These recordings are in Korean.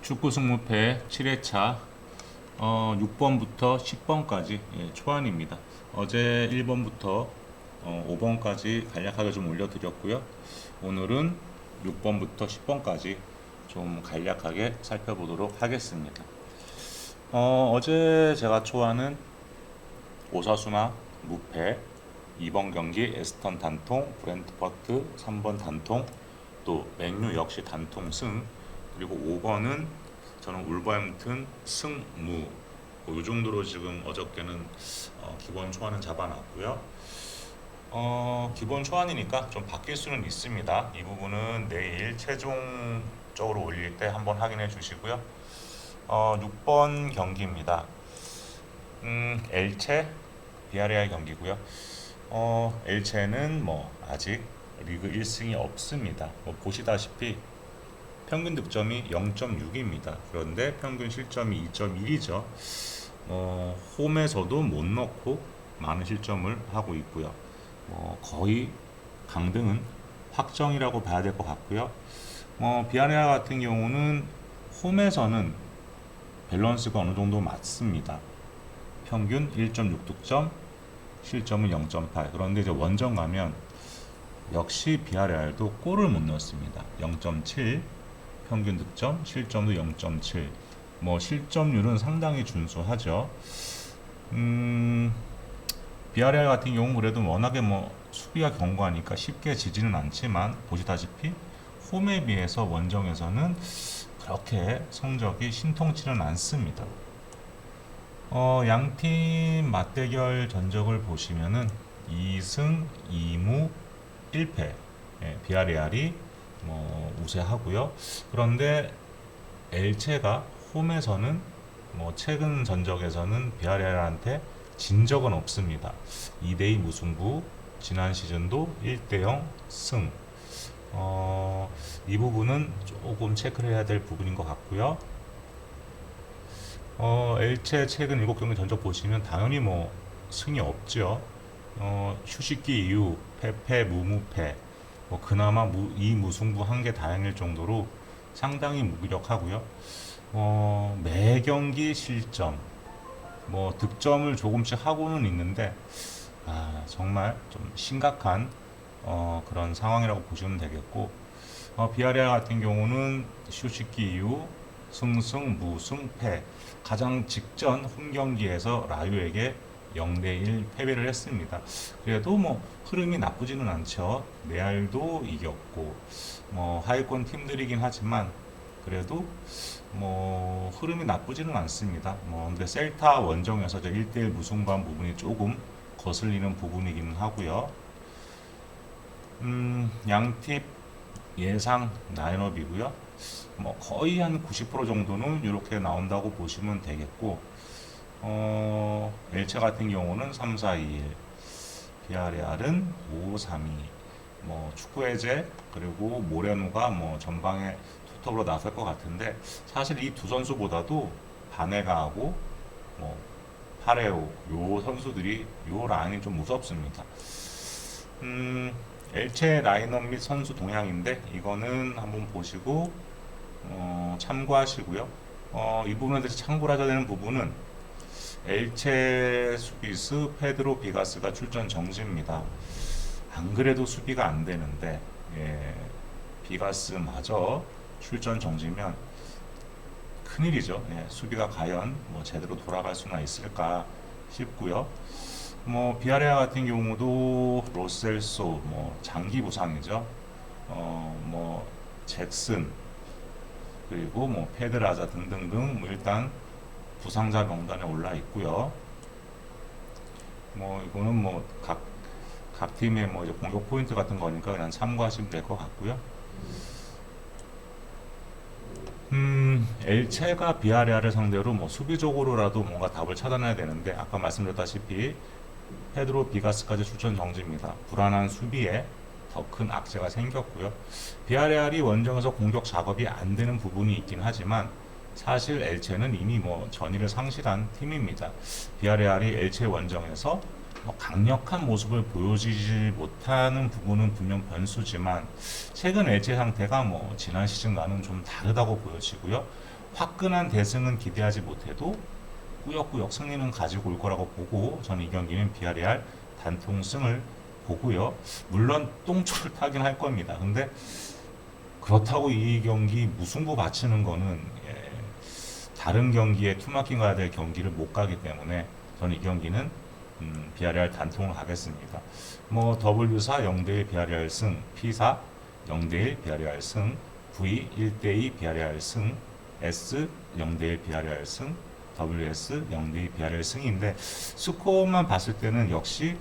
축구 승무패 7회차 6번부터 10번까지 초안입니다. 어제 1번부터 5번까지 간략하게 좀 올려드렸고요. 오늘은 6번부터 10번까지 좀 간략하게 살펴보도록 하겠습니다. 어제 제가 초안은 오사수나 무패, 2번 경기 에스턴 단통, 브렌트퍼트 3번 단통, 또 맨유 역시 단통 승, 그리고 5번은 저는 울버햄튼 승무, 이 정도로 지금 어저께는 기본 초안은 잡아놨고요. 기본 초안이니까 좀 바뀔 수는 있습니다. 이 부분은 내일 최종적으로 올릴 때 한번 확인해 주시고요. 6번 경기입니다. 엘체 비아레알 경기고요. 엘체는 아직 리그 1승이 없습니다. 보시다시피 평균 득점이 0.6입니다. 그런데 평균 실점이 2.1이죠. 홈에서도 못 넣고 많은 실점을 하고 있고요. 거의 강등은 확정이라고 봐야 될 것 같고요. 비아레알 같은 경우는 홈에서는 밸런스가 어느 정도 맞습니다. 평균 1.6득점, 실점은 0.8. 그런데 이제 원정 가면 역시 비아레알도 골을 못 넣습니다. 0.7 평균 득점, 실점도 0.7. 실점률은 상당히 준수하죠. 비아레알 같은 경우는 그래도 워낙에 수비가 견고하니까 쉽게 지지는 않지만 보시다시피 홈에 비해서 원정에서는 그렇게 성적이 신통치는 않습니다. 양팀 맞대결 전적을 보시면은 2승 2무 1패, 비아레알이 우세하고요. 그런데 엘체가 홈에서는 최근 전적에서는 비아레알한테 진 적은 없습니다. 2대2 무승부, 지난 시즌도 1대0 승. 이 부분은 조금 체크를 해야 될 부분인 것 같고요. 엘체 최근 7경기 전적 보시면 당연히 승이 없죠. 휴식기 이후 패패 무무패, 그나마 이 무승부 한 게 다행일 정도로 상당히 무기력하고요. 매 경기 실점, 득점을 조금씩 하고는 있는데 정말 좀 심각한 그런 상황이라고 보시면 되겠고, 비아레알 같은 경우는 휴식기 이후 승승 무승 패, 가장 직전 홈 경기에서 라유에게 0대1 패배를 했습니다. 그래도 흐름이 나쁘지는 않죠. 레알도 이겼고 하위권 팀들이긴 하지만 그래도 흐름이 나쁘지는 않습니다. 근데 셀타 원정에서 1대1 무승부한 부분이 조금 거슬리는 부분이기는 하고요. 양팀 예상 라인업이고요. 거의 한 90% 정도는 이렇게 나온다고 보시면 되겠고, 엘체 같은 경우는 3-4-2-1, 비아레알은 5-3-2, 축구 해제 그리고 모레노가 전방에 투톱으로 나설 것 같은데, 사실 이 두 선수보다도 바네가하고 파레오 요 선수들이 요 라인이 좀 무섭습니다. 엘체 라인업 및 선수 동향인데 이거는 한번 보시고 참고하시고요. 이 부분에 대해서 참고를 하셔야 되는 부분은 엘체 수비수 페드로 비가스가 출전 정지입니다. 안 그래도 수비가 안 되는데 비가스마저 출전 정지면 큰일이죠. 수비가 과연 제대로 돌아갈 수나 있을까 싶고요. 비아레알 같은 경우도 로셀소 장기 부상이죠. 잭슨 그리고 페드라자 등등등 일단 부상자 명단에 올라 있고요. 이거는 각 팀의 이제 공격 포인트 같은 거니까 그냥 참고하시면 될 것 같고요. 엘체가 비아레알을 상대로 수비적으로라도 뭔가 답을 찾아내야 되는데 아까 말씀드렸다시피 페드로 비가스까지 출전 정지입니다. 불안한 수비에 더 큰 악재가 생겼고요. 비아레알이 원정에서 공격 작업이 안 되는 부분이 있긴 하지만 사실 엘체는 이미 전의를 상실한 팀입니다. 비아레알이 엘체 원정에서 강력한 모습을 보여주지 못하는 부분은 분명 변수지만 최근 엘체 상태가 지난 시즌과는 좀 다르다고 보여지고요. 화끈한 대승은 기대하지 못해도 꾸역꾸역 승리는 가지고 올 거라고 보고 저는 이 경기는 비아레알 단통승을 보고요. 물론 똥초를 타긴 할 겁니다. 근데 그렇다고 이 경기 무승부 바치는 거는 다른 경기에 투마킹 가야 될 경기를 못 가기 때문에 저는 이 경기는 비아레알 단통을 가겠습니다. 뭐 W4 0대1 비아레알 승, P4 0대1 비아레알 승, V 1대2 비아레알 승, S 0대1 비아레알 승, WS 0대2 비아레알 승인데 스코어만 봤을 때는 역시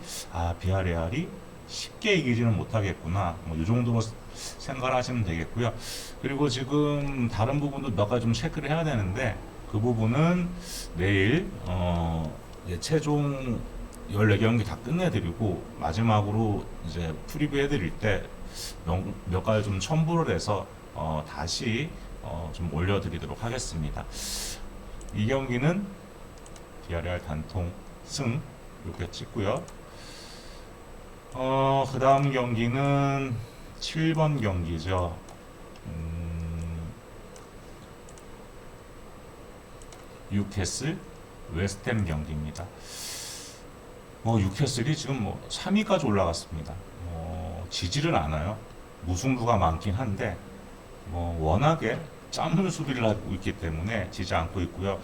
비아레알이 쉽게 이기지는 못하겠구나. 뭐 이 정도로 생각을 하시면 되겠고요. 그리고 지금 다른 부분도 몇 가지 좀 체크를 해야 되는데 그 부분은 내일 이제 최종 14경기 다 끝내드리고 마지막으로 이제 프리뷰 해드릴 때 몇 가지 좀 첨부를 해서 다시 좀 올려드리도록 하겠습니다. 이 경기는 비아레알 단통 승 이렇게 찍고요. 그 다음 경기는 7번 경기죠. 뉴캐슬 웨스트햄 경기입니다. 뉴캐슬이 지금 3위까지 올라갔습니다. 지지를 않아요. 무승부가 많긴 한데 워낙에 짠물 수비를 하고 있기 때문에 지지 않고 있고요.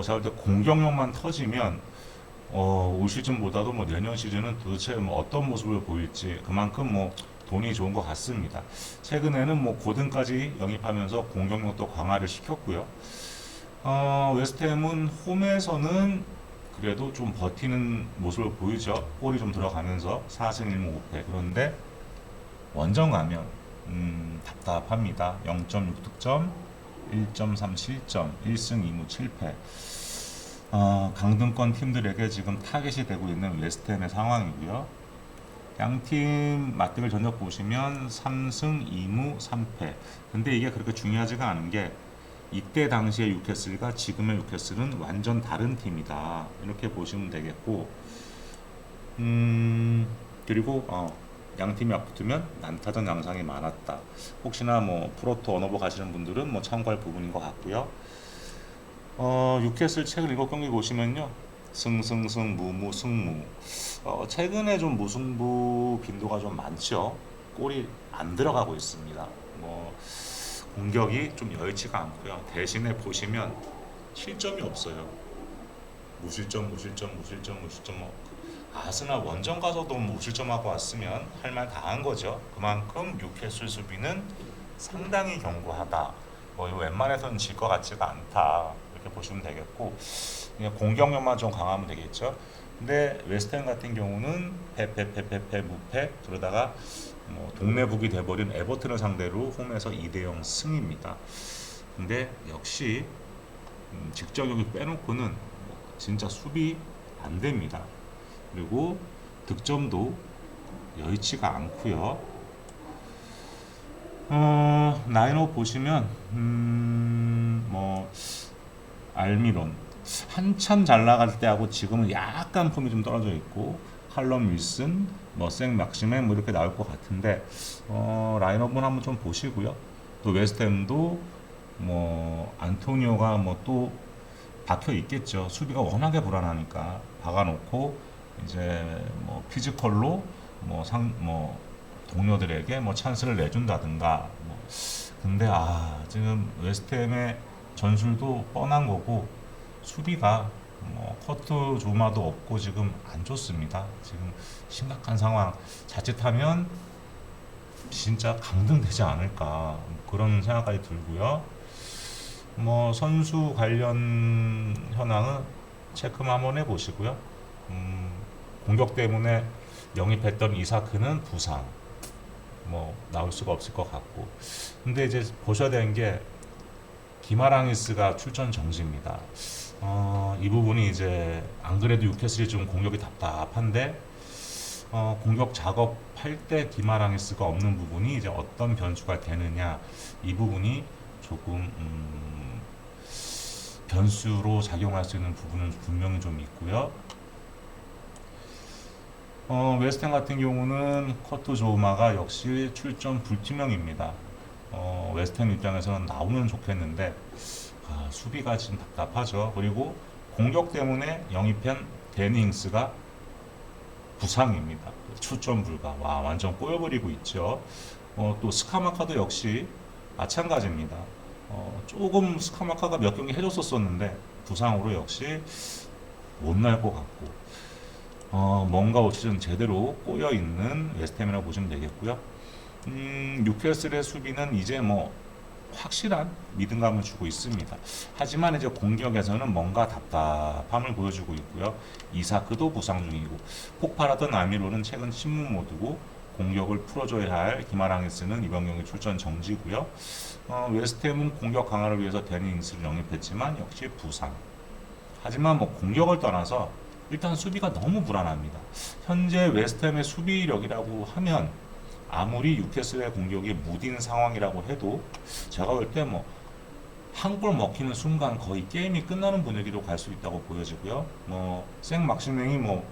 제가 볼 때 공격력만 터지면 올 시즌보다도 내년 시즌은 도대체 어떤 모습을 보일지 그만큼 돈이 좋은 것 같습니다. 최근에는 고든까지 영입하면서 공격력도 강화를 시켰고요. 웨스트햄은 홈에서는 그래도 좀 버티는 모습을 보이죠. 골이 좀 들어가면서 4승 1무 5패. 그런데 원정 가면 답답합니다. 0.6득점, 1.3 실점, 1승 2무 7패. 강등권 팀들에게 지금 타겟이 되고 있는 웨스트햄의 상황이고요. 양팀 맞대결 전적 보시면 3승 2무 3패. 근데 이게 그렇게 중요하지가 않은 게 이때 당시의 뉴캐슬과 지금의 뉴캐슬은 완전 다른 팀이다. 이렇게 보시면 되겠고, 그리고 양팀이 맞붙으면 난타전 양상이 많았다. 혹시나 프로토 언어버 가시는 분들은 참고할 부분인 것 같고요. 뉴캐슬 최근 7경기 보시면요. 승승승 무무 승무. 최근에 좀 무승부 빈도가 좀 많죠. 골이 안 들어가고 있습니다. 공격이 좀 여의치가 않고요. 대신에 보시면 실점이 없어요. 무실점. 아스날 원정 가서도 무실점하고 왔으면 할 말 다 한 거죠. 그만큼 뉴캐슬 수비는 상당히 견고하다. 웬만해서는 질 것 같지가 않다. 이렇게 보시면 되겠고, 그냥 공격력만 좀 강하면 되겠죠. 근데 웨스트햄 같은 경우는 패 무패 그러다가 동네북이 돼버린 에버튼을 상대로 홈에서 2대0 승입니다. 근데 역시 직접 여기 빼놓고는 진짜 수비 안 됩니다. 그리고 득점도 여의치가 않고요. 라인업 보시면 알미론 한참 잘 나갈 때하고 지금은 약간 폼이 좀 떨어져 있고, 칼럼 윌슨, 생 막시맨 이렇게 나올 것 같은데 라인업은 한번 좀 보시고요. 또 웨스트햄도 안토니오가 또 박혀 있겠죠. 수비가 워낙에 불안하니까 박아놓고 이제 피지컬로 동료들에게 찬스를 내준다든가. 근데 지금 웨스트햄의 전술도 뻔한 거고 수비가 커트 조마도 없고 지금 안 좋습니다. 지금 심각한 상황. 자칫하면 진짜 강등되지 않을까 그런 생각까지 들고요. 선수 관련 현황은 체크만 한번 해보시고요. 공격 때문에 영입했던 이사크는 부상 나올 수가 없을 것 같고, 근데 이제 보셔야 되는 게 기마랑이스가 출전 정지입니다. 이 부분이 이제 안 그래도 뉴캐슬이 좀 공격이 답답한데 공격 작업할 때 기마랑이스가 없는 부분이 이제 어떤 변수가 되느냐, 이 부분이 조금 변수로 작용할 수 있는 부분은 분명히 좀 있고요. 웨스트햄 같은 경우는 커트 조마가 역시 출전 불투명입니다. 웨스트햄 입장에서는 나오면 좋겠는데 수비가 지금 답답하죠. 그리고 공격 때문에 영입한 데닝스가 부상입니다. 출전 불가. 와, 완전 꼬여버리고 있죠. 또 스카마카도 역시 마찬가지입니다. 조금 스카마카가 몇 경기 해줬었는데 부상으로 역시 못 날 것 같고 뭔가 올 시즌 제대로 꼬여 있는 웨스트햄이라고 보시면 되겠고요. 뉴캐슬의 수비는 이제 뭐 확실한 믿음감을 주고 있습니다. 하지만 이제 공격에서는 뭔가 답답함을 보여주고 있고요. 이사크도 부상 중이고 폭발하던 아미로는 최근 침묵 모드고 공격을 풀어줘야 할 기마랑이스는 이번 경기 출전 정지고요. 웨스트햄은 공격 강화를 위해서 데니잉스를 영입했지만 역시 부상. 하지만 뭐 공격을 떠나서 일단 수비가 너무 불안합니다. 현재 웨스트햄의 수비력이라고 하면 아무리 뉴캐슬의 공격이 무딘 상황이라고 해도 제가 볼 때 뭐 한 골 먹히는 순간 거의 게임이 끝나는 분위기로 갈 수 있다고 보여지고요. 뭐 생막시맹이 뭐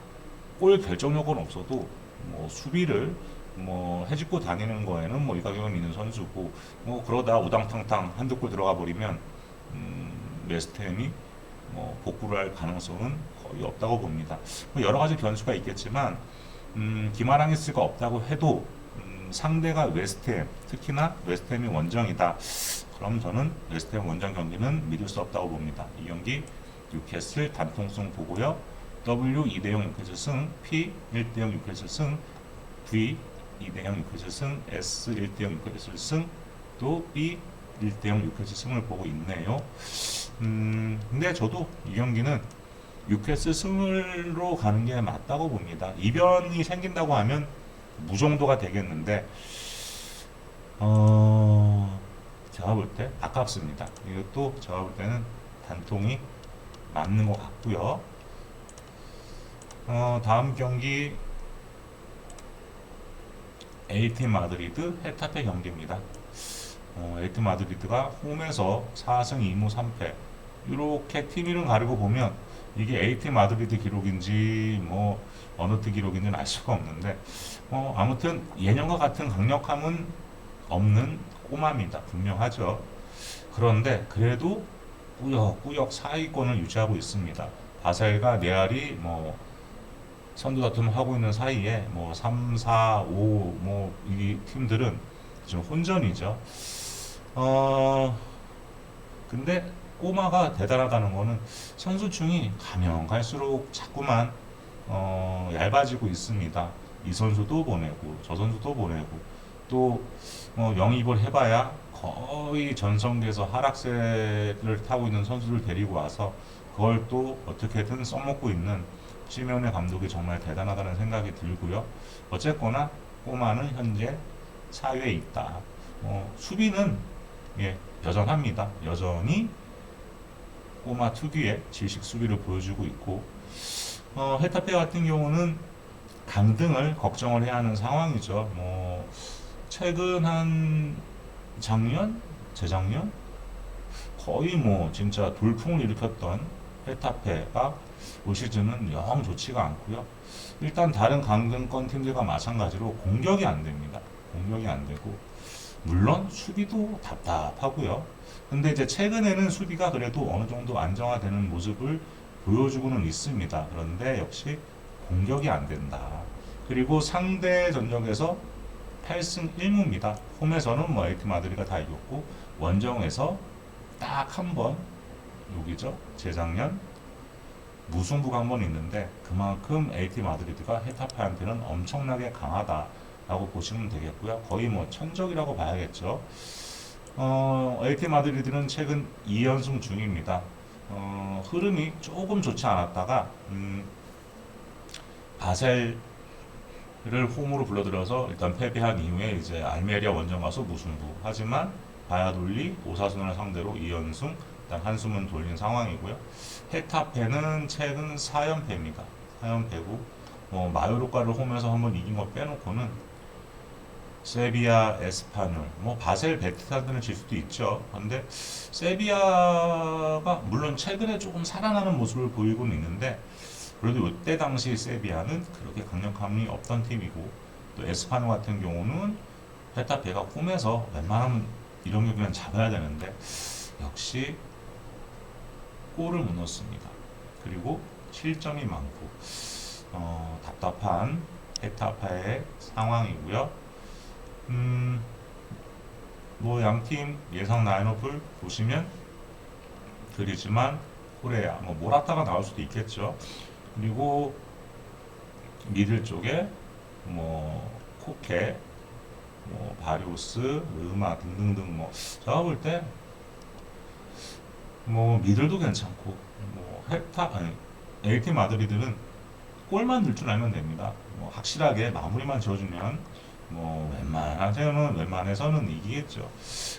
골 결정력은 없어도 뭐 수비를 뭐 해집고 다니는 거에는 뭐 일가견이 있는 선수고 뭐 그러다 우당탕탕 한두 골 들어가 버리면 웨스트햄이 뭐 복구를 할 가능성은 거의 없다고 봅니다. 뭐 여러 가지 변수가 있겠지만 기마랑이스가 없다고 해도 상대가 웨스트햄, 특히나 웨스트햄이 원정이다. 그럼 저는 웨스트햄 원정 경기는 믿을 수 없다고 봅니다. 이 경기 뉴캐슬 단통승 보고요. W 2대0 뉴캐슬 승, P 1대0 뉴캐슬 승, V 2대0 뉴캐슬 승, S 1대0 뉴캐슬 승, 또 B 1대0 뉴캐슬 승을 보고 있네요. 근데 저도 이 경기는 뉴캐슬 승으로 가는 게 맞다고 봅니다. 이변이 생긴다고 하면 무정도가 되겠는데 제가 볼 때 아깝습니다. 이것도 제가 볼 때는 단통이 맞는 것 같고요. 다음 경기 에이티 마드리드 헤타페 경기입니다. 에이티 마드리드가 홈에서 4승 2무 3패 이렇게 팀 이름 가리고 보면 이게 에이티 마드리드 기록인지 뭐 어느 팀 기록인지는 알 수가 없는데 아무튼 예년과 같은 강력함은 없는 꼬마입니다. 분명하죠. 그런데 그래도 꾸역꾸역 상위권을 유지하고 있습니다. 바셀과 레알이 뭐 선두 다툼을 하고 있는 사이에 뭐 3, 4, 5 뭐 이 팀들은 지금 혼전이죠. 근데 꼬마가 대단하다는 거는 선수층이 가면 갈수록 자꾸만 얇아지고 있습니다. 이 선수도 보내고 저 선수도 보내고 또 영입을 해봐야 거의 전성기에서 하락세를 타고 있는 선수를 데리고 와서 그걸 또 어떻게든 써먹고 있는 시메오네 감독이 정말 대단하다는 생각이 들고요. 어쨌거나 꼬마는 현재 4위에 있다. 수비는 여전합니다. 여전히 꼬마 특유의 질식 수비를 보여주고 있고 헤타페 같은 경우는 강등을 걱정을 해야 하는 상황이죠. 최근 한 작년, 재작년 거의 진짜 돌풍을 일으켰던 헤타페가 올 시즌은 영 좋지가 않고요. 일단 다른 강등권 팀들과 마찬가지로 공격이 안 됩니다. 공격이 안 되고 물론 수비도 답답하고요. 근데 이제 최근에는 수비가 그래도 어느 정도 안정화되는 모습을 보여주고는 있습니다. 그런데 역시 공격이 안 된다. 그리고 상대 전적에서 8승 1무입니다. 홈에서는 에이티 마드리드가 다 이겼고 원정에서 딱 한 번 여기죠. 재작년 무승부가 한 번 있는데 그만큼 에이티 마드리드가 헤타페한테는 엄청나게 강하다라고 보시면 되겠고요. 거의 천적이라고 봐야겠죠. 에이티 마드리드는 최근 2연승 중입니다. 흐름이 조금 좋지 않았다가 바셀을 홈으로 불러들여서 일단 패배한 이후에 이제 알메리아 원정 가서 무승부. 하지만 바야돌리, 오사수나를 상대로 2연승, 일단 한숨은 돌린 상황이고요. 헤타페는 최근 4연패입니다. 4연패고 마요르카를 홈에서 한번 이긴 거 빼놓고는 세비야, 에스파뇰, 바셀, 베티스타는 질 수도 있죠. 근데 세비야가 물론 최근에 조금 살아나는 모습을 보이고는 있는데 그래도 이때 당시 세비야는 그렇게 강력함이 없던 팀이고 또 에스파뇰 같은 경우는 헤타페가 홈에서 웬만하면 이런 경기는 잡아야 되는데 역시 골을 못 넣습니다. 그리고 실점이 많고 답답한 헤타페의 상황이고요. 뭐 양팀 예상 라인업을 보시면 그리즈만, 코레아, 뭐 모라타가 나올 수도 있겠죠. 그리고 미들 쪽에 뭐 코케, 뭐 바리오스, 르마 등등등 뭐 제가 볼 때 뭐 미들도 괜찮고 뭐 LT 마드리드는 골만 넣을 줄 알면 됩니다. 뭐 확실하게 마무리만 지어주면 뭐 웬만해서는 이기겠죠.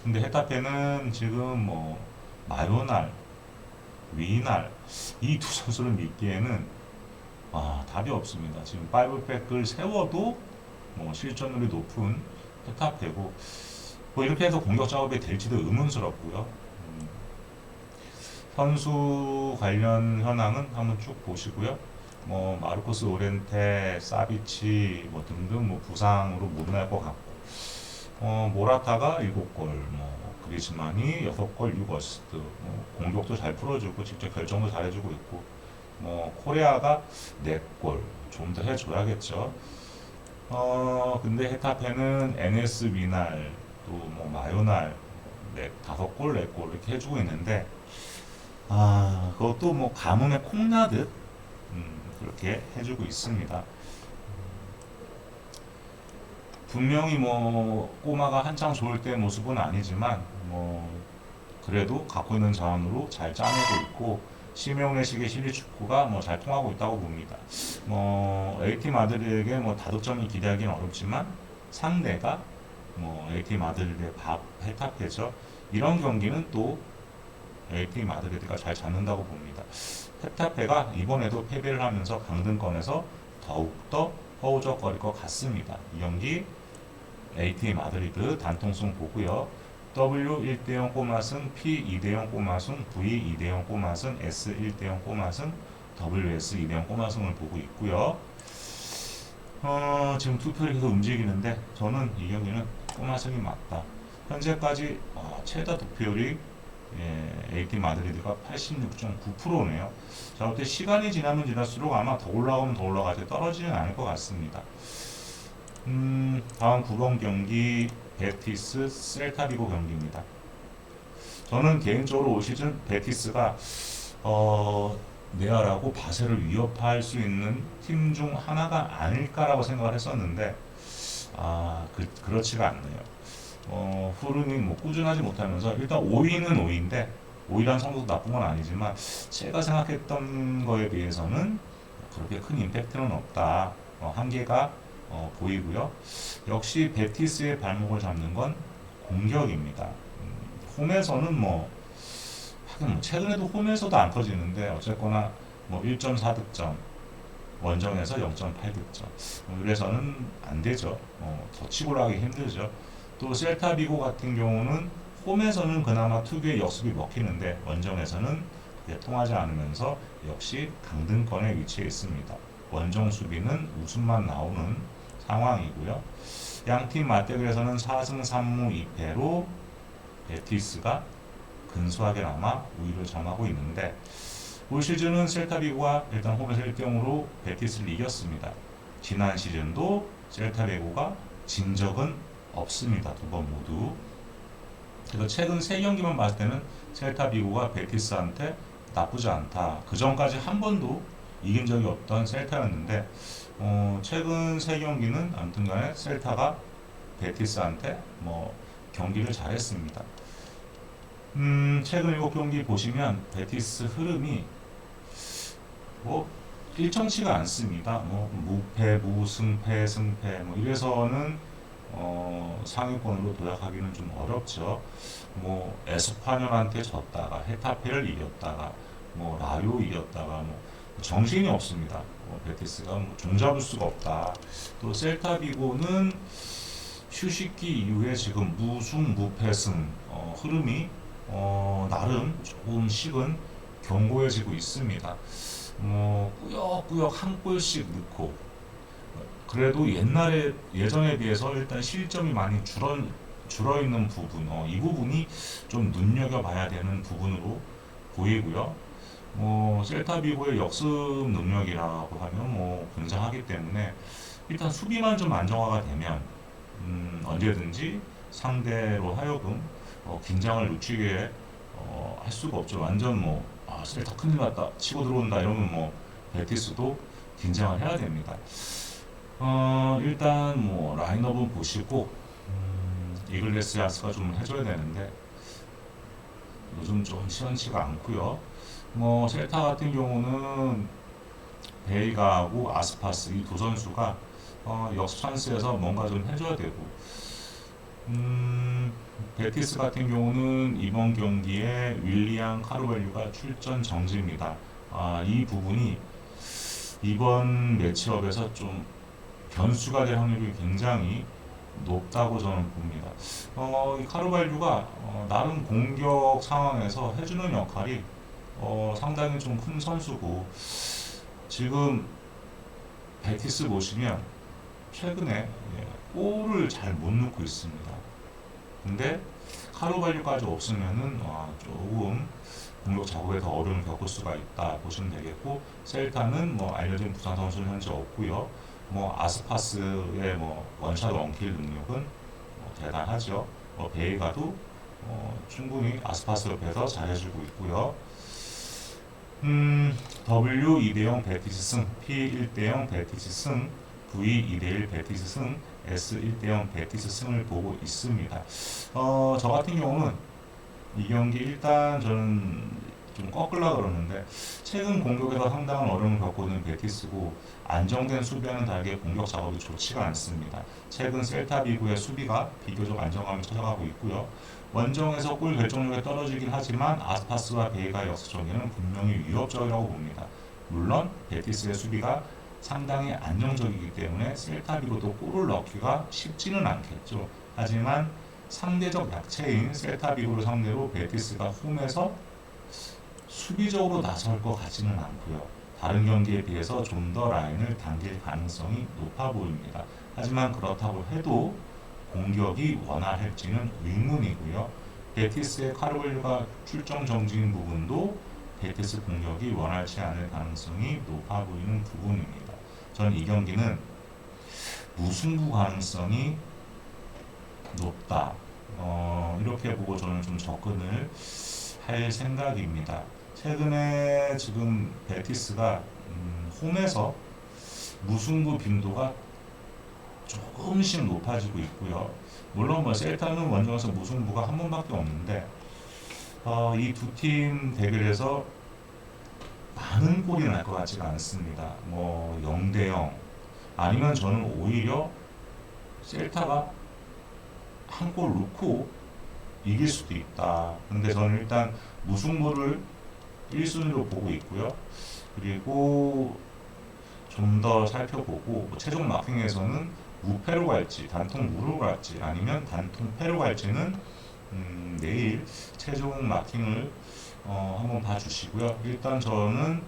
근데 헤타페는 지금 뭐 마요날, 위날 이 두 선수를 믿기에는 답이 없습니다. 지금 5백을 세워도 뭐 실점률이 높은 헤타페고 뭐 이렇게 해서 공격 작업이 될지도 의문스럽고요. 선수 관련 현황은 한번 쭉 보시고요. 뭐 마르코스 오렌테, 사비치 뭐 등등 뭐 부상으로 못 날 것 같고, 모라타가 7골, 뭐 그리즈만이 6골 6어시스트, 뭐 공격도 잘 풀어주고 직접 결정도 잘해주고 있고, 뭐 코레아가 4골 좀 더 해줘야겠죠. 근데 헤타페는 NS 미날 또 뭐 마요날 5골 4골 이렇게 해주고 있는데 그것도 뭐 가뭄에 콩나듯 그렇게 해주고 있습니다. 분명히 뭐 꼬마가 한창 좋을 때 모습은 아니지만 뭐 그래도 갖고 있는 자원으로 잘 짜내고 있고 시메오네식의 실리 축구가 뭐 잘 통하고 있다고 봅니다. 뭐 AT 마드리드에게 뭐 다득점을 기대하기는 어렵지만 상대가 뭐 AT 마드리드의 헤타페죠. 이런 경기는 또 AT 마드리드가 잘 잡는다고 봅니다. 헤타페가 이번에도 패배를 하면서 강등권에서 더욱더 허우적거릴 것 같습니다. 이 경기 AT 마드리드 단통승 보고요. W 1대0 꼬마승, P 2대0 꼬마승, V 2대0 꼬마승, S 1대0 꼬마승, WS 2대0 꼬마승을 보고 있고요. 지금 투표를 계속 움직이는데 저는 이 경기는 꼬마승이 맞다. 현재까지 최다 득표율이 AT 마드리드가 86.9%네요. 자, 어때 시간이 지나면 지날수록 아마 더 올라가면 더 올라가지 떨어지는 않을 것 같습니다. 다음 9번 경기 베티스 셀타비고 경기입니다. 저는 개인적으로 올 시즌 베티스가 네아라고 바셀을 위협할 수 있는 팀 중 하나가 아닐까라고 생각을 했었는데 그렇지가 않네요. 흐름이 뭐 꾸준하지 못하면서 일단 5위는 5위인데 5위란 성적도 나쁜 건 아니지만 제가 생각했던 거에 비해서는 그렇게 큰 임팩트는 없다. 한계가 보이고요. 역시 베티스의 발목을 잡는 건 공격입니다. 홈에서는 하긴 최근에도 홈에서도 안 커지는데 어쨌거나 1.4득점, 원정에서 0.8득점. 이래서는 안 되죠. 더 치고 나가기 힘들죠. 또 셀타비고 같은 경우는 홈에서는 그나마 특유의 역습이 먹히는데 원정에서는 통하지 않으면서 역시 강등권에 위치해 있습니다. 원정 수비는 웃음만 나오는 상황이고요. 양팀 맞대결에서는 4승 3무 2패로 베티스가 근소하게나마 우위를 점하고 있는데 올 시즌은 셀타비고가 일단 홈에서 1대0으로 베티스를 이겼습니다. 지난 시즌도 셀타비고가 진 적은 없습니다. 두 번 모두. 그래서 최근 3경기만 봤을 때는 셀타비고가 베티스한테 나쁘지 않다. 그 전까지 한 번도 이긴 적이 없던 셀타였는데 최근 3경기는 아무튼 간에 셀타가 베티스한테 경기를 잘했습니다. 최근 7경기 보시면 베티스 흐름이 일정치가 않습니다. 무패, 무승패, 승패 이래서는 상위권으로 도약하기는 좀 어렵죠. 에스파뇰한테 졌다가 헤타페를 이겼다가 라요 이겼다가 정신이 없습니다. 베티스가 종잡을 수가 없다. 또 셀타비고는 휴식기 이후에 지금 무승 무패승 흐름이 나름 조금씩은 견고해지고 있습니다. 꾸역꾸역 한 골씩 넣고 그래도 예전에 비해서 일단 실점이 많이 줄어있는 부분, 이 부분이 좀 눈여겨봐야 되는 부분으로 보이고요. 셀타비고의 역습 능력이라고 하면 굉장하기 때문에 일단 수비만 좀 안정화가 되면 언제든지 상대로 하여금 긴장을 늦추게 할 수가 없죠. 완전 셀타 큰일 났다 치고 들어온다 이러면 베티스도 긴장을 해야 됩니다. 일단 라인업은 보시고 이글레시아스가 좀 해줘야 되는데 요즘 좀 시원치가 않고요. 셀타 같은 경우는 베이가하고 아스파스 이 두 선수가 역습 찬스에서 뭔가 좀 해줘야 되고, 베티스 같은 경우는 이번 경기에 윌리안 카르발류가 출전 정지입니다. 이 부분이 이번 매치업에서 좀 변수가 될 확률이 굉장히 높다고 저는 봅니다. 이 카르발류가 나름 공격 상황에서 해주는 역할이 상당히 좀 큰 선수고, 지금 베티스 보시면 최근에 골을 잘 못 넣고 있습니다. 근데 카르발류까지 없으면은 조금 공격 작업에 더 어려움을 겪을 수가 있다 보시면 되겠고, 셀타는 알려진 부상 선수는 현재 없고요. 아스파스의 원샷 원킬 능력은 대단하죠. 베이가도 충분히 아스파스 옆에서 잘해주고 있고요. W 2대0 베티스 승, P 1대0 베티스 승, V 2대1 베티스 승, S 1대0 베티스 승을 보고 있습니다. 저 같은 경우는 이 경기 일단 저는 좀 꺾으려고 그러는데, 최근 공격에서 상당한 어려움을 겪고 있는 베티스고, 안정된 수비와는 다르게 공격 작업이 좋지가 않습니다. 최근 셀타비고의 수비가 비교적 안정감을 찾아가고 있고요. 원정에서 골 결정력이 떨어지긴 하지만 아스파스와 베이가의 역습 전개는 분명히 위협적이라고 봅니다. 물론 베티스의 수비가 상당히 안정적이기 때문에 셀타비고도 골을 넣기가 쉽지는 않겠죠. 하지만 상대적 약체인 셀타비고를 상대로 베티스가 홈에서 수비적으로 나설 것 같지는 않고요. 다른 경기에 비해서 좀 더 라인을 당길 가능성이 높아 보입니다. 하지만 그렇다고 해도 공격이 원활할지는 의문이고요. 베티스의 카르발류가 출정 정지인 부분도 베티스 공격이 원활치 않을 가능성이 높아 보이는 부분입니다. 저는 이 경기는 무승부 가능성이 높다. 이렇게 보고 저는 좀 접근을 할 생각입니다. 최근에 지금 베티스가 홈에서 무승부 빈도가 조금씩 높아지고 있고요. 물론 셀타는 원정에서 무승부가 한 번밖에 없는데, 이 두 팀 대결에서 많은 골이 날 것 같지가 않습니다. 0대0 아니면 저는 오히려 셀타가 한 골 넣고 이길 수도 있다. 근데 저는 일단 무승부를 1순위로 보고 있고요. 그리고 좀 더 살펴보고 최종 마킹에서는 무패로 갈지 단통 무로 갈지 아니면 단통 패로 갈지는 내일 최종 마킹을 한번 봐주시고요. 일단 저는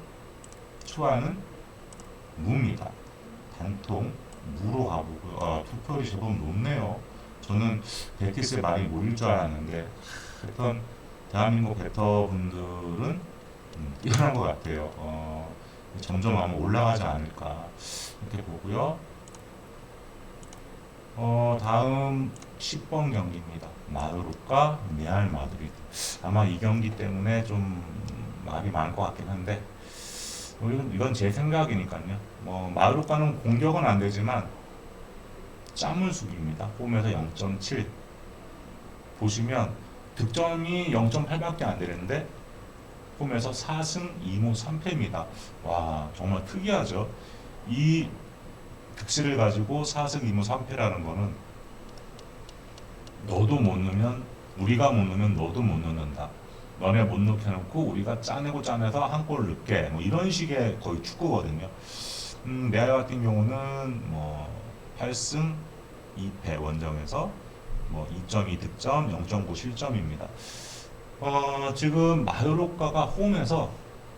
초안은 무입니다. 단통 무로 가보고요. 투표율이 제법 높네요. 저는 베티스에 많이 몰릴 줄 알았는데 하여튼 대한민국 베터분들은 뛰어난 것 같아요. 점점 아마 올라가지 않을까 이렇게 보고요. 다음 10번 경기입니다. 마드리드과 레알 마드리드. 아마 이 경기 때문에 좀 말이 많을 것 같긴 한데, 이건 제 생각이니까요. 마드리드과는 공격은 안 되지만 짬을 수비입니다. 홈에서 0.7 보시면 득점이 0.8밖에 안 되는데 홈에서 4승 2무 3패입니다. 와, 정말 특이하죠. 이 득실을 가지고 4승 2무 3패라는 거는 너도 못 넣으면 우리가 못 넣으면 너도 못 넣는다. 너네 못 넣게 해놓고 우리가 짜내고 짜내서 한 골 넣게, 이런 식의 거의 축구거든요. 레알 같은 경우는 8승 2패 원정에서 2.2 득점, 0.9 실점입니다. 지금 마요르카가 홈에서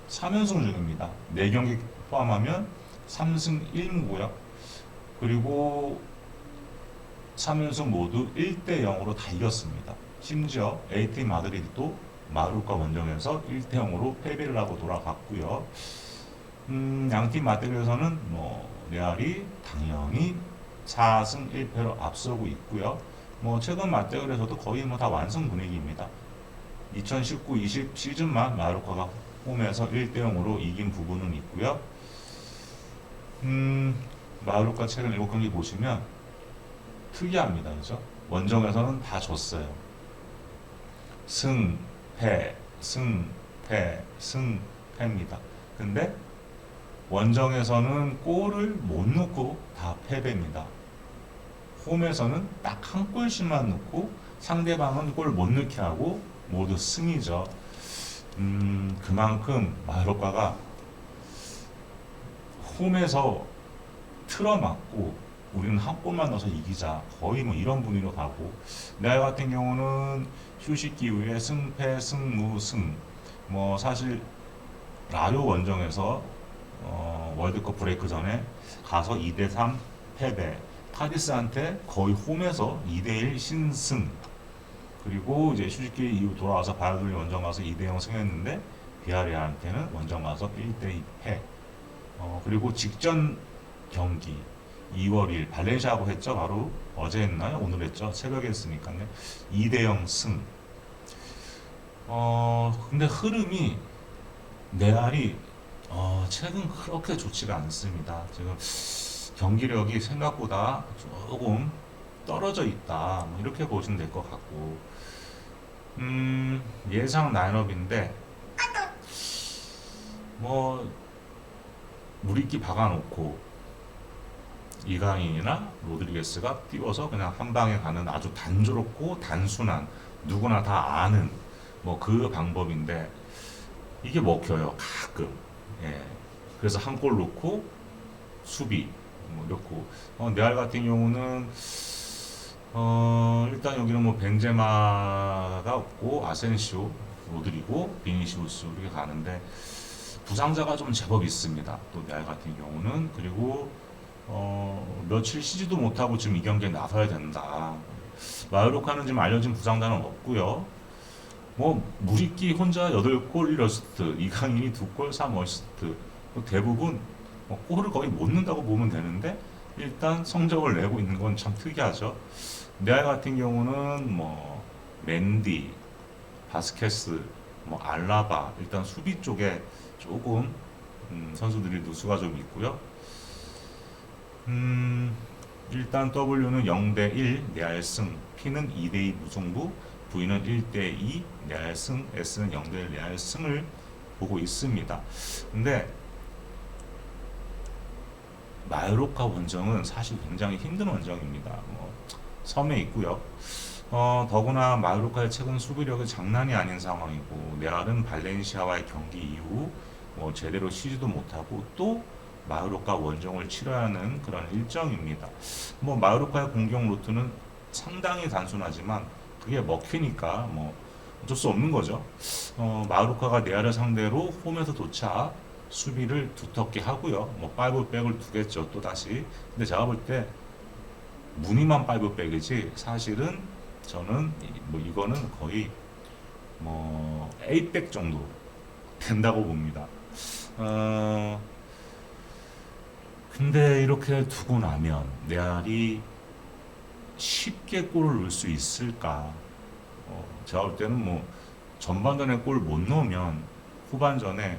3연승 중입니다. 4경기 포함하면 3승 1무고요. 그리고 3연승 모두 1대0으로 다 이겼습니다. 심지어 A팀 마드리드도 마루카 원정에서 1대 0으로 패배를 하고 돌아갔고요. 양팀 맞대결에서는 뭐 레알이 당연히 4승 1패로 앞서고 있고요. 뭐 최근 맞대결에서도 거의 뭐 다 완승 분위기입니다. 2019-20 시즌만 마요르카가 홈에서 1대 0으로 이긴 부분은 있고요. 마요르카 최근 7경기 보시면 특이합니다. 그죠? 원정에서는 다 졌어요. 승, 패, 승, 패, 승, 패입니다. 근데 원정에서는 골을 못 넣고 다 패배입니다. 홈에서는 딱 한 골씩만 넣고 상대방은 골 못 넣게 하고 모두 승이죠. 그만큼 마요르카가 홈에서 틀어맞고 우리는 한 골만 넣어서 이기자 거의 뭐 이런 분위기로 가고 레알 같은 경우는 휴식 이후에 승패, 승무, 승 뭐 사실 라요 원정에서 월드컵 브레이크 전에 가서 2대3 패배 카디스한테 거의 홈에서 2대1 신승 그리고 이제 휴식기 이후 돌아와서 바이올린 원정 가서 2대0 승했는데 비아레알한테는 원정 가서 1대2 패 그리고 직전 경기 2월 2일 발렌시아하고 했죠. 바로 어제 했나요? 오늘 했죠. 새벽에 했으니까요. 2대0 승. 근데 흐름이 레알이 최근 그렇게 좋지가 않습니다. 지금 경기력이 생각보다 조금 떨어져 있다. 뭐 이렇게 보시면 될 것 같고. 예상 라인업인데 뭐 무리끼 박아놓고 이강인이나 로드리게스가 띄워서 그냥 한 방에 가는 아주 단조롭고 단순한 누구나 다 아는 뭐 그 방법인데 이게 먹혀요 가끔. 예. 그래서 한 골 넣고 수비 뭐 넣고 레알 같은 경우는 일단 여기는 뭐 벤제마가 없고 아센시오, 로드리고, 비니시우스 이렇게 가는데 부상자가 좀 제법 있습니다. 또 레알 같은 경우는 그리고 며칠 쉬지도 못하고 지금 이 경기에 나서야 된다. 마요르카는 지금 알려진 부상자는 없고요. 뭐 무리끼 혼자 8골 1어시스트, 이강인이 2골 3어시스트 대부분 골을 거의 못 넣는다고 보면 되는데 일단 성적을 내고 있는 건 참 특이하죠. 레알 같은 경우는 뭐 맨디, 바스케스, 뭐 알라바 일단 수비 쪽에 조금 선수들이 누수가 좀 있고요. 일단 W는 0대1 레알 승, P는 2대2 무승부, V는 1대2 레알 승, S는 0대1 레알 승을 보고 있습니다. 근데 마요르카 원정은 사실 굉장히 힘든 원정입니다. 뭐 섬에 있고요. 더구나 마요르카의 최근 수비력이 장난이 아닌 상황이고 레알은 발렌시아와의 경기 이후 뭐 제대로 쉬지도 못하고 또 마요르카 원정을 치러야 하는 그런 일정입니다. 뭐 마요르카의 공격 루트는 상당히 단순하지만 그게 먹히니까 뭐 어쩔 수 없는 거죠. 마요르카가 레알을 상대로 홈에서조차 수비를 두텁게 하고요. 뭐 5백을 두겠죠. 또 다시. 근데 제가 볼 때 무늬만 5백이지 사실은 저는 뭐 이거는 거의 뭐 8백 정도 된다고 봅니다. 근데 이렇게 두고 나면 레알이 쉽게 골을 넣을 수 있을까? 제가 볼 때는 뭐 전반전에 골 못 넣으면 후반전에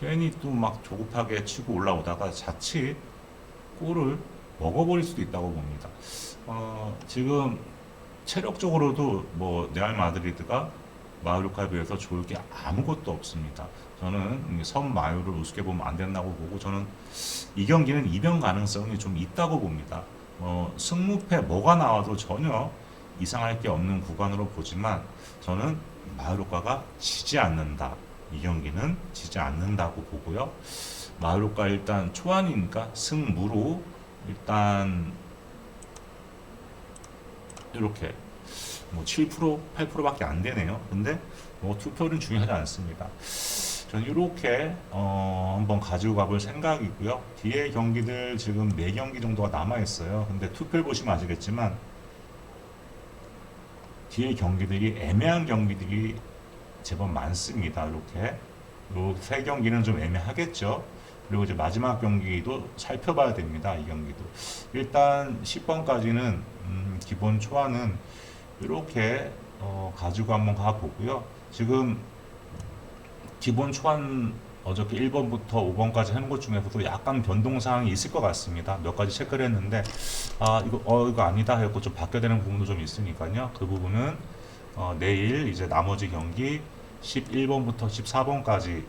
괜히 또 막 조급하게 치고 올라오다가 자칫 골을 먹어버릴 수도 있다고 봅니다. 지금 체력적으로도 뭐 레알 마드리드가 마요르카에 비해서 좋을 게 아무것도 없습니다. 저는 섬 마요를 우습게 보면 안 된다고 보고 저는 이 경기는 이변 가능성이 좀 있다고 봅니다. 승무패 뭐가 나와도 전혀 이상할 게 없는 구간으로 보지만 저는 마요르카가 지지 않는다. 이 경기는 지지 않는다고 보고요. 마요르카 일단 초안이니까 승무로 일단 이렇게 뭐 7%, 8%밖에 안 되네요. 근데 뭐 투표는 중요하지 않습니다. 저는 이렇게 한번 가지고 가볼 생각이고요. 뒤에 경기들 지금 4경기 정도가 남아 있어요. 근데 투표를 보시면 아시겠지만 뒤에 경기들이 애매한 경기들이 제법 많습니다. 이렇게 요 세 경기는 좀 애매하겠죠. 그리고 이제 마지막 경기도 살펴봐야 됩니다. 이 경기도 일단 10번까지는 기본 초안은 이렇게 가지고 한번 가보고요. 지금 기본 초안 어저께 1번부터 5번까지 하는 것 중에서도 약간 변동사항이 있을 것 같습니다. 몇 가지 체크를 했는데 이거 아니다 하고 좀 바뀌어야 되는 부분도 좀 있으니까요. 그 부분은 내일 이제 나머지 경기 11번부터 14번까지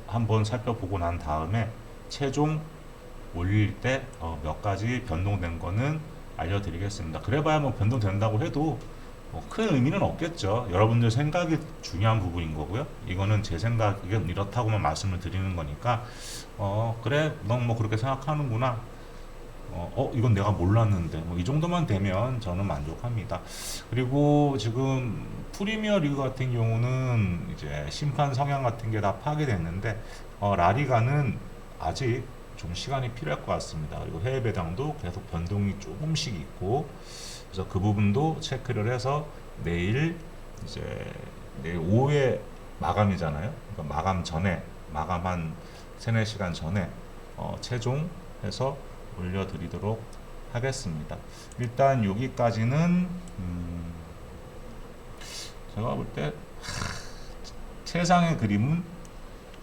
한번 살펴보고 난 다음에 최종 올릴 때 몇 가지 변동된 거는 알려드리겠습니다. 그래봐야 뭐 변동된다고 해도 큰 의미는 없겠죠. 여러분들 생각이 중요한 부분인 거고요. 이거는 제 생각이 이렇다고만 말씀을 드리는 거니까 그래 넌 뭐 그렇게 생각하는구나. 이건 내가 몰랐는데 뭐 이 정도만 되면 저는 만족합니다. 그리고 지금 프리미어 리그 같은 경우는 이제 심판 성향 같은 게 다 파악됐는데 라리가는 아직 좀 시간이 필요할 것 같습니다. 그리고 해외 배당도 계속 변동이 조금씩 있고 그래서 그 부분도 체크를 해서 내일 오후에 마감이잖아요. 그러니까 마감 전에 마감 한 3-4시간 전에 최종해서 올려드리도록 하겠습니다. 일단 여기까지는 제가 볼 때 세상의 그림은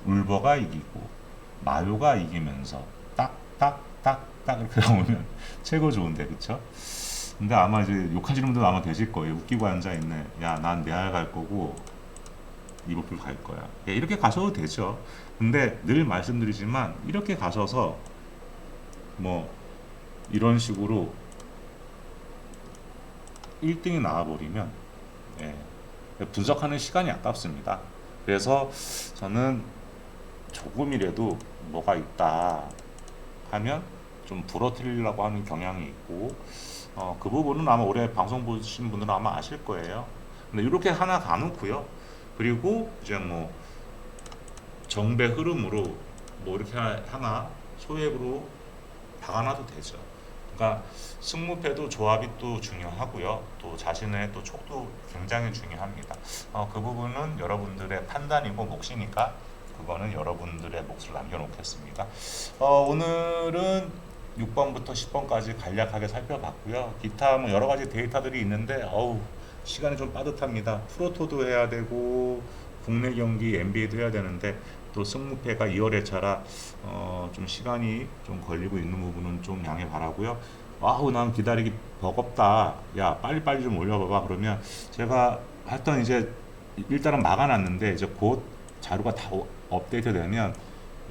울버가 이기고 마요가 이기면서 딱딱딱딱 이렇게 나오면 최고 좋은데 그쵸? 근데 아마 이제 욕하시는 분들 아마 계실 거예요. 웃기고 앉아있네. 야, 난 레알 갈 거고 리버풀 갈 거야. 이렇게 가셔도 되죠. 근데 늘 말씀드리지만 이렇게 가셔서 뭐 이런 식으로 1등이 나와버리면 분석하는 시간이 아깝습니다. 그래서 저는 조금이라도 뭐가 있다 하면 좀 부러뜨리려고 하는 경향이 있고 그 부분은 아마 올해 방송 보신 분들은 아마 아실 거예요. 근데 이렇게 하나 가놓고요. 그리고 이제 뭐 정배 흐름으로 뭐 이렇게 하나 소액으로 박아놔도 되죠. 그러니까 승무패도 조합이 또 중요하고요. 또 자신의 또 촉도 굉장히 중요합니다. 그 부분은 여러분들의 판단이고 몫이니까 그거는 여러분들의 몫을 남겨놓겠습니다. 오늘은 6번부터 10번까지 간략하게 살펴봤고요. 기타 뭐 여러 가지 데이터들이 있는데 시간이 좀 빠듯합니다. 프로토도 해야 되고 국내 경기 NBA도 해야 되는데 또 승무패가 2월 회차라 좀 시간이 좀 걸리고 있는 부분은 좀 양해 바라고요. 난 기다리기 버겁다. 야, 빨리빨리 좀 올려봐봐. 그러면 제가 하여튼 이제 일단은 막아놨는데 이제 곧 자료가 다 업데이트 되면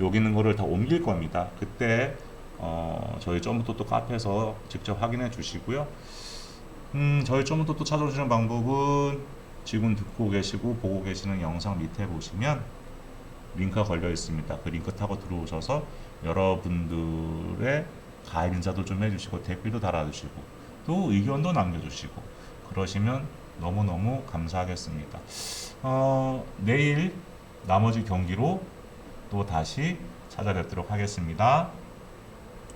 여기 있는 거를 다 옮길 겁니다. 그때 저희 점부터 또 카페에서 직접 확인해 주시고요. 저희 점부터 또 찾아오시는 방법은 지금 듣고 계시고 보고 계시는 영상 밑에 보시면 링크가 걸려 있습니다. 그 링크 타고 들어오셔서 여러분들의 가입 인사도 좀 해주시고 댓글도 달아주시고 또 의견도 남겨주시고 그러시면 너무너무 감사하겠습니다. 내일 나머지 경기로 또 다시 찾아뵙도록 하겠습니다.